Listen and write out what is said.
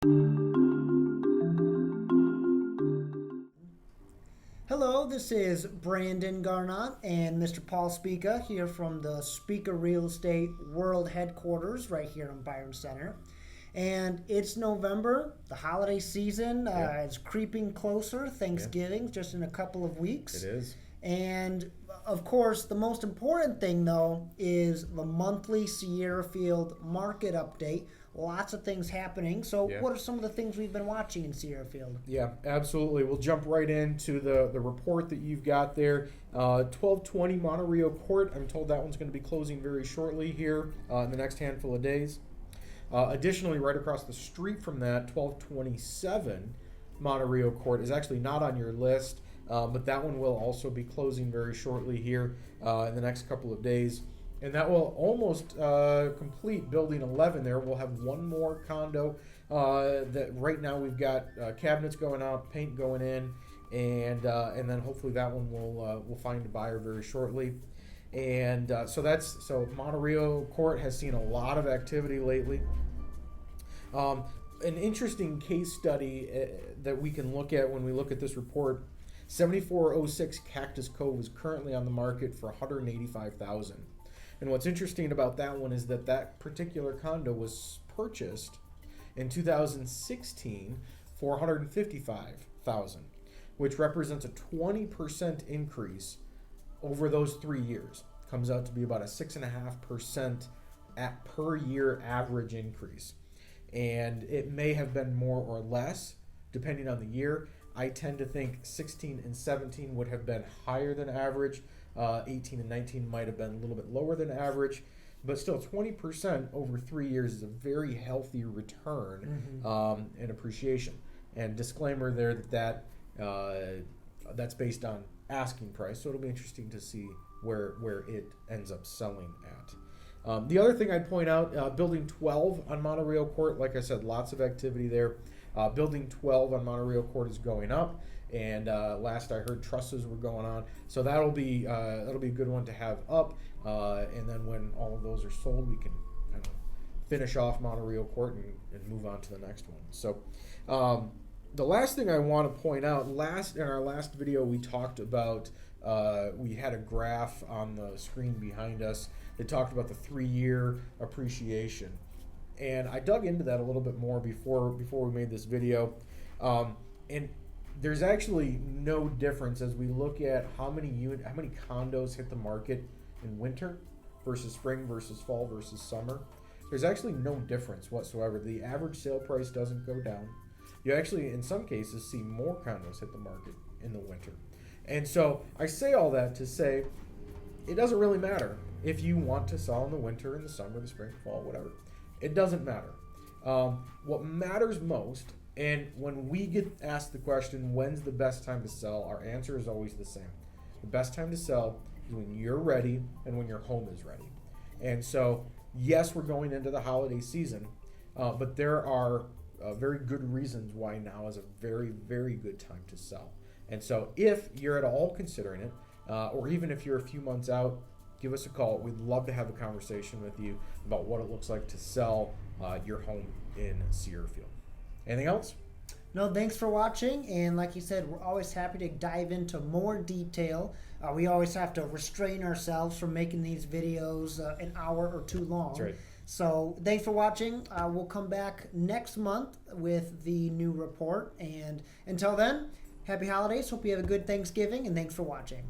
Hello, this is Brandon Garnott and Mr. Paul Spica here from the Spica Real Estate World Headquarters right here in Byron Center. And it's November, the holiday season is creeping closer. Thanksgiving just in a couple of weeks. It is. And of course, the most important thing though is the monthly Sierrafield market update. Lots of things happening. So what are some of the things we've been watching in Sierrafield? Yeah, absolutely. We'll jump right into the report that you've got there. 1220 Monterey Court. I'm told that one's going to be closing very shortly here in the next handful of days. Additionally, right across the street from that, 1227 Monterey Court is actually not on your list, but that one will also be closing very shortly here in the next couple of days. And that will almost complete building 11 there. We'll have one more condo that right now we've got cabinets going out, paint going in, and then hopefully that one will find a buyer very shortly. And so Monterey Court has seen a lot of activity lately. An interesting case study that we can look at when we look at this report: 7406 Cactus Cove is currently on the market for $185,000. And what's interesting about that one is that particular condo was purchased in 2016 for $155,000, which represents a 20% increase over those 3 years. Comes out to be about a 6.5% per year average increase. And it may have been more or less depending on the year. I tend to think 16 and 17 would have been higher than average. 18 and 19 might have been a little bit lower than average, but still 20% over 3 years is a very healthy return and appreciation. And disclaimer there that's based on asking price, so it'll be interesting to see where it ends up selling at. The other thing I'd point out, Building 12 on Monterey Court, like I said, lots of activity there. Building 12 on Monterey Court is going up, and last I heard trusses were going on, so that'll be a good one to have up. And then when all of those are sold, we can kind of finish off Monterey Court and move on to the next one. So the last thing I want to point out, in our last video we talked about, we had a graph on the screen behind us that talked about the 3-year appreciation. And I dug into that a little bit more before we made this video. And there's actually no difference as we look at how many condos hit the market in winter versus spring versus fall versus summer. There's actually no difference whatsoever. The average sale price doesn't go down. You actually, in some cases, see more condos hit the market in the winter. And so I say all that to say it doesn't really matter if you want to sell in the winter, in the summer, the spring, fall, whatever. It doesn't matter. What matters most, and when we get asked the question, when's the best time to sell, our answer is always the same. The best time to sell is when you're ready and when your home is ready. And so, yes, we're going into the holiday season, but there are very good reasons why now is a very, very good time to sell. And so if you're at all considering it, or even if you're a few months out, give us a call. We'd love to have a conversation with you about what it looks like to sell your home in Sierrafield. Anything else? No, thanks for watching. And like you said, we're always happy to dive into more detail. We always have to restrain ourselves from making these videos an hour or too long. That's right. So thanks for watching. We'll come back next month with the new report. And until then, happy holidays. Hope you have a good Thanksgiving. And thanks for watching.